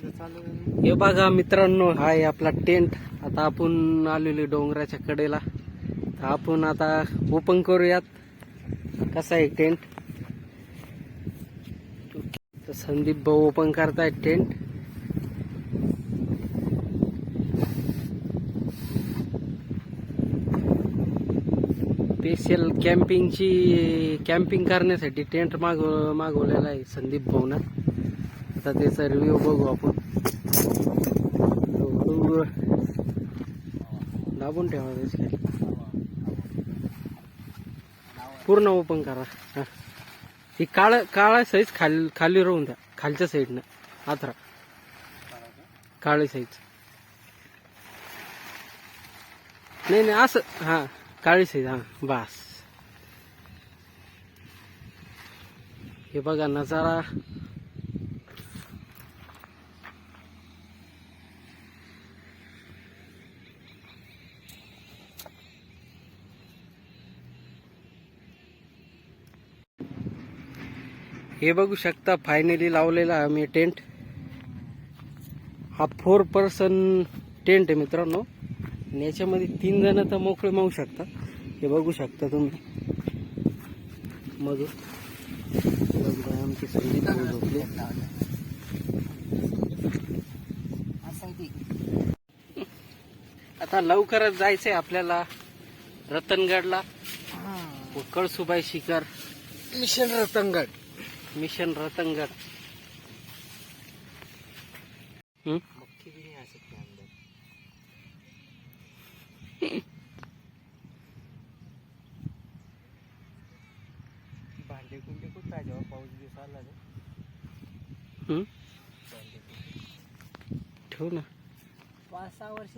हे बघा मित्रांनो, हा आहे आपला टेंट. आता आपण आलेलो डोंगराच्या कडेला. तर आपण आता ओपन करूयात कसा आहे टेंट. तर संदीप भाऊ ओपन करतायत टेंट. स्पेशल कॅम्पिंग करण्यासाठी टेंट मागवलेला आहे संदीप भाऊनं. आता त्याचा रिव्ह्यू बघू आपण. दाबून ठेवा त्याची पूर्ण ओपन करा. हा, ही काळा साईज खाली राहून द्या, खालच्या साईडनं आथरा काळी साईज. नाही असं, हा काळी साईज, हा बस. हे बघा नजारा. हे बघू शकता फायनली लावलेला आम्ही टेंट. हा 4 पर्सन टेंट आहे मित्रांनो. आणि याच्यामध्ये 3 जण तर मोकळे मावू शकता. हे बघू शकता तुम्ही मधून. आमची संगीत झोपली. आता लवकरच जायचंय आपल्याला रतनगडला. कळसुबाई शिखर, मिशन रतनगड. भांडे कुंडे खूप पाहिजे पाऊस दिवस आला ठेव ना. 5-6 वर्ष